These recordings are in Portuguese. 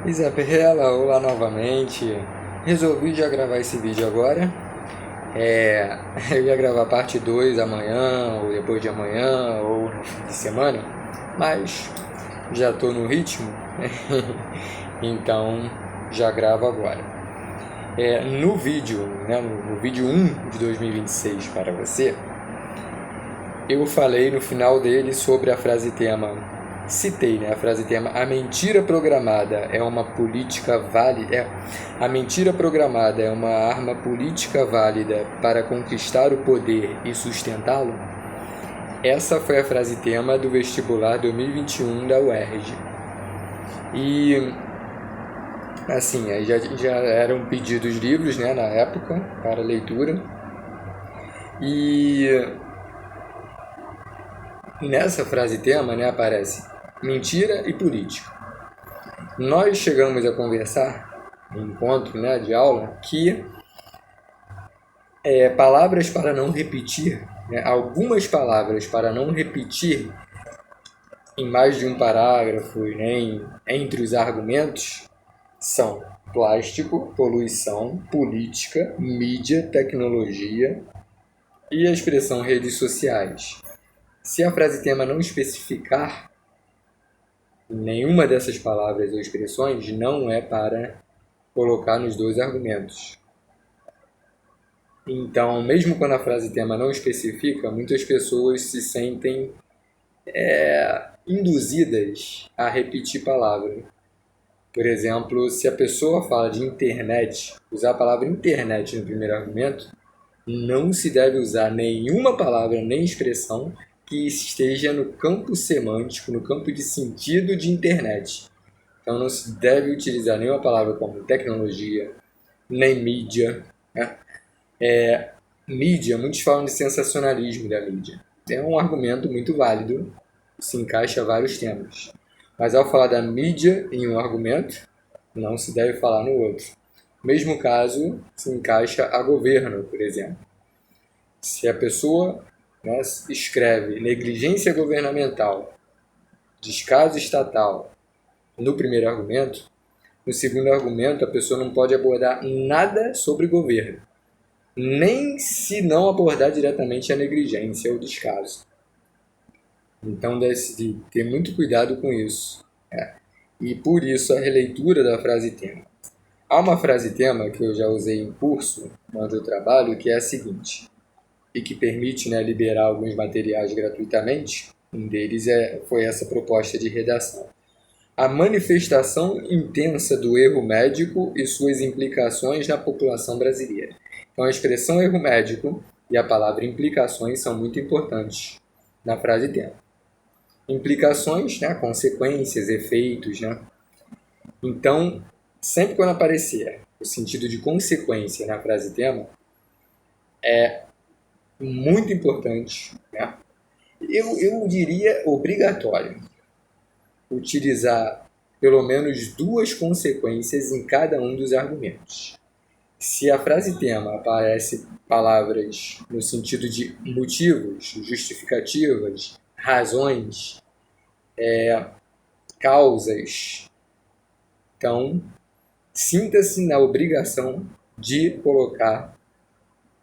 Isabela, olá novamente. Resolvi já gravar esse vídeo agora. Eu ia gravar parte 2 amanhã, ou depois de amanhã, ou no fim de semana, mas já estou no ritmo, então já gravo agora. No vídeo, né, no vídeo 1 de 2026 para você, eu falei no final dele sobre a frase tema. Citei, né, a frase tema: a mentira programada é uma política válida. A mentira programada é uma arma política válida para conquistar o poder e sustentá-lo. Essa foi a frase tema do vestibular 2021 da UERJ. E assim, aí já eram pedidos livros, né, na época para leitura. E nessa frase tema, né, aparece mentira e política. Nós chegamos a conversar em encontro, né, de aula, que palavras para não repetir, né, algumas palavras para não repetir em mais de um parágrafo e nem entre os argumentos são plástico, poluição, política, mídia, tecnologia e a expressão redes sociais. Se a frase tema não especificar nenhuma dessas palavras ou expressões, não é para colocar nos dois argumentos. Então, mesmo quando a frase tema não especifica, muitas pessoas se sentem induzidas a repetir palavras. Por exemplo, se a pessoa fala de internet, usar a palavra internet no primeiro argumento, não se deve usar nenhuma palavra nem expressão que esteja no campo semântico, no campo de sentido de internet. Então não se deve utilizar nenhuma palavra como tecnologia, nem mídia. Né? Mídia, muitos falam de sensacionalismo da mídia. É um argumento muito válido, se encaixa a vários temas. Mas ao falar da mídia em um argumento, não se deve falar no outro. Mesmo caso se encaixa a governo, por exemplo. Se a pessoa, né, escreve negligência governamental, descaso estatal no primeiro argumento, no segundo argumento a pessoa não pode abordar nada sobre governo, nem se não abordar diretamente a negligência ou descaso. Então deve ter muito cuidado com isso. E por isso a releitura da frase tema. Há uma frase tema que eu já usei em curso, onde eu trabalho, que é a seguinte: e que permite, né, liberar alguns materiais gratuitamente. Um deles foi essa proposta de redação. A manifestação intensa do erro médico e suas implicações na população brasileira. Então, a expressão erro médico e a palavra implicações são muito importantes na frase tema. Implicações, né, consequências, efeitos. Né? Então, sempre quando aparecer o sentido de consequência na frase tema, é muito importante, né? Eu diria obrigatório utilizar pelo menos duas consequências em cada um dos argumentos. Se a frase tema aparece palavras no sentido de motivos, justificativas, razões, causas, então sinta-se na obrigação de colocar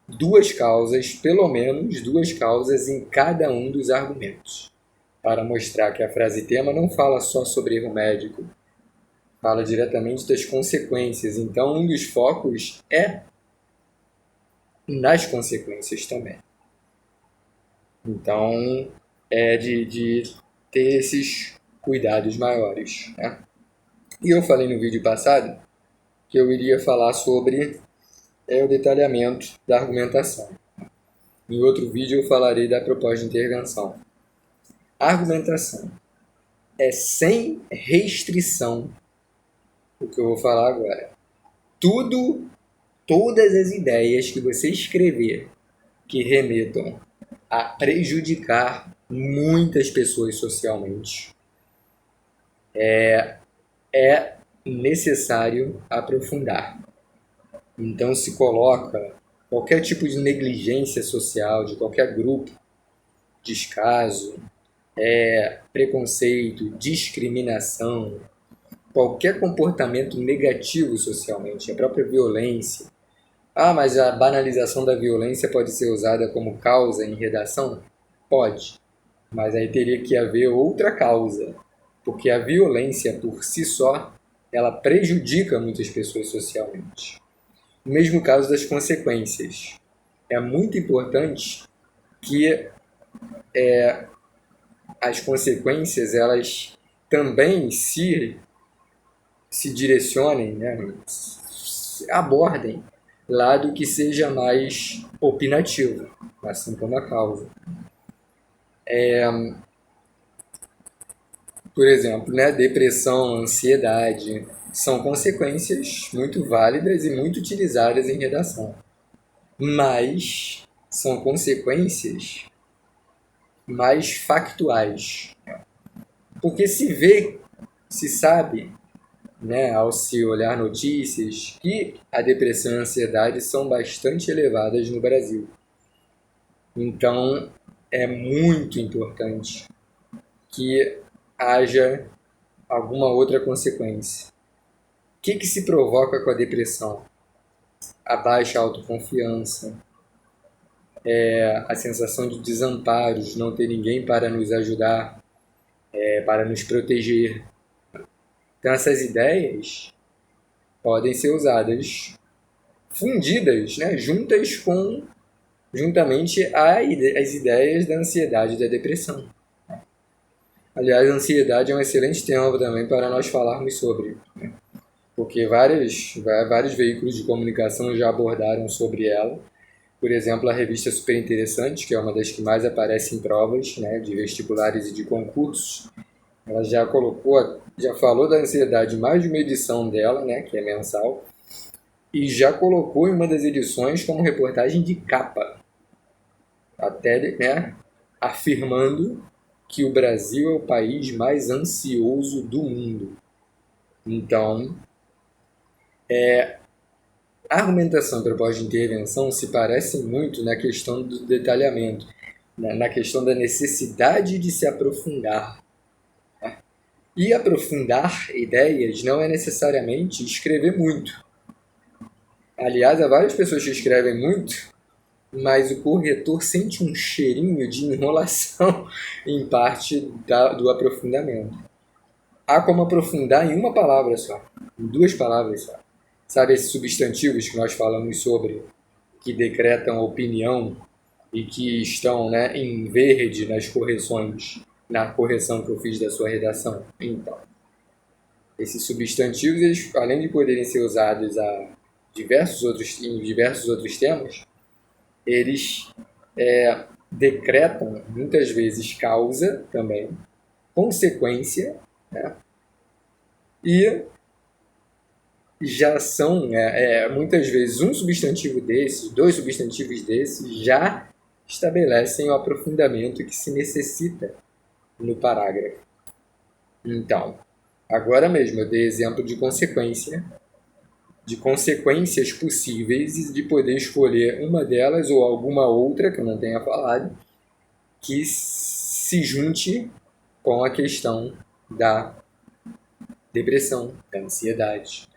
duas causas, pelo menos duas causas em cada um dos argumentos, para mostrar que a frase tema não fala só sobre erro médico, fala diretamente das consequências. Então, um dos focos é nas consequências também. Então, é de ter esses cuidados maiores. Né? E eu falei no vídeo passado que eu iria falar sobre o detalhamento da argumentação. Em outro vídeo eu falarei da proposta de intervenção. A argumentação é sem restrição o que eu vou falar agora. Todas as ideias que você escrever que remetam a prejudicar muitas pessoas socialmente, é necessário aprofundar. Então se coloca qualquer tipo de negligência social de qualquer grupo, descaso, preconceito, discriminação, qualquer comportamento negativo socialmente, a própria violência. Ah, mas a banalização da violência pode ser usada como causa em redação? Pode, mas aí teria que haver outra causa, porque a violência por si só, ela prejudica muitas pessoas socialmente. No mesmo caso das consequências. É muito importante que as consequências elas também se direcionem, né, abordem lado que seja mais opinativo, assim como a causa. Por exemplo, né, depressão, ansiedade, são consequências muito válidas e muito utilizadas em redação. Mas são consequências mais factuais. Porque se sabe, né, ao se olhar notícias, que a depressão e a ansiedade são bastante elevadas no Brasil. Então, é muito importante que haja alguma outra consequência. O que se provoca com a depressão? A baixa autoconfiança, a sensação de desamparo, de não ter ninguém para nos ajudar, para nos proteger. Então, essas ideias podem ser usadas fundidas, né, juntamente às ideias da ansiedade e da depressão. Aliás, a ansiedade é um excelente tema também para nós falarmos sobre, né? Porque vários veículos de comunicação já abordaram sobre ela. Por exemplo, a revista Super Interessante, que é uma das que mais aparece em provas, né, de vestibulares e de concursos. Ela já falou da ansiedade em mais de uma edição dela, né, que é mensal, e já colocou em uma das edições como reportagem de capa, até, né, afirmando que o Brasil é o país mais ansioso do mundo. Então, a argumentação proposta de intervenção se parece muito na questão do detalhamento, na questão da necessidade de se aprofundar. E aprofundar ideias não é necessariamente escrever muito. Aliás, há várias pessoas que escrevem muito, mas o corretor sente um cheirinho de enrolação em parte do aprofundamento. Há como aprofundar em uma palavra só, em 2 palavras só. Sabe esses substantivos que nós falamos sobre, que decretam opinião e que estão, né, em verde nas correções, na correção que eu fiz da sua redação? Então, esses substantivos, eles, além de poderem ser usados em diversos outros temas, eles decretam, muitas vezes, causa também, consequência, né? E já são, muitas vezes, um substantivo desses, 2 substantivos desses, já estabelecem o aprofundamento que se necessita no parágrafo. Então, agora mesmo eu dei exemplo de consequências possíveis e de poder escolher uma delas ou alguma outra que eu não tenha falado que se junte com a questão da depressão, da ansiedade.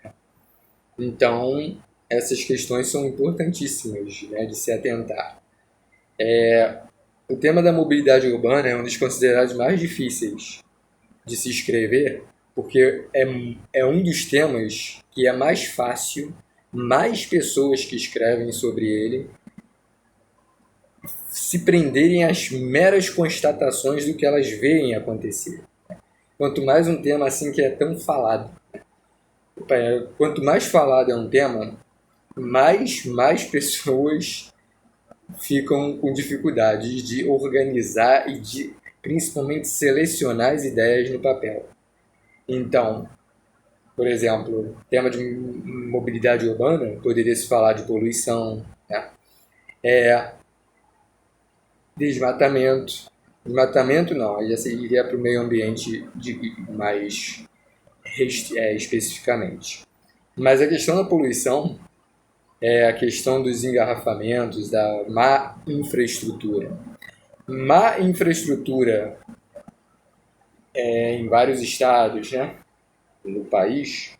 Então, essas questões são importantíssimas, né, de se atentar. O tema da mobilidade urbana é um dos considerados mais difíceis de se escrever, porque é um dos temas que é mais fácil, mais pessoas que escrevem sobre ele se prenderem às meras constatações do que elas veem acontecer. Quanto mais um tema assim que é tão falado. Quanto mais falado é um tema, mais pessoas ficam com dificuldade de organizar e de principalmente selecionar as ideias no papel. Então, por exemplo, tema de mobilidade urbana, poderia se falar de poluição, né? Desmatamento. Desmatamento não, aí já seria para o meio ambiente mais especificamente. Mas a questão da poluição é a questão dos engarrafamentos, da má infraestrutura. Má infraestrutura em vários estados, né? no país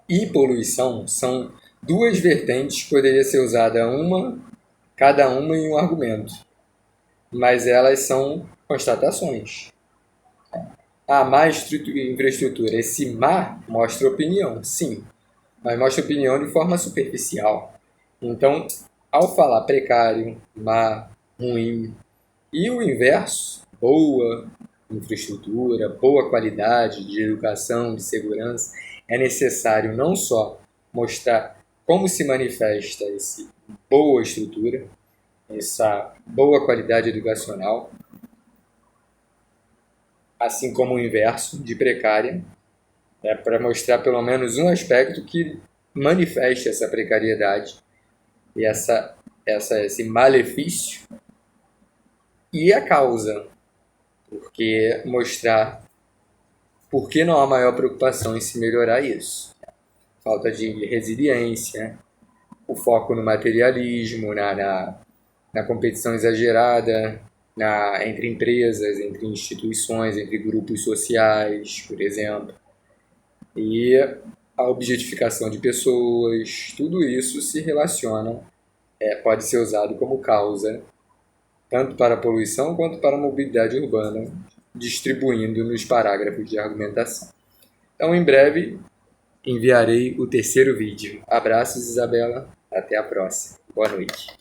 e poluição são duas vertentes que poderia ser usada cada uma em um argumento, mas elas são constatações. Má infraestrutura. Esse má mostra opinião, sim, mas mostra opinião de forma superficial. Então, ao falar precário, má, ruim, e o inverso, boa infraestrutura, boa qualidade de educação, de segurança, é necessário não só mostrar como se manifesta essa boa estrutura, essa boa qualidade educacional, assim como o inverso, de precária, para mostrar pelo menos um aspecto que manifeste essa precariedade e esse malefício e a causa, porque mostrar por que não há maior preocupação em se melhorar isso. Falta de resiliência, o foco no materialismo, na competição exagerada entre empresas, entre instituições, entre grupos sociais, por exemplo. E a objetificação de pessoas, tudo isso se relaciona, pode ser usado como causa, tanto para a poluição quanto para a mobilidade urbana, distribuindo nos parágrafos de argumentação. Então, em breve, enviarei o terceiro vídeo. Abraços, Isabela. Até a próxima. Boa noite.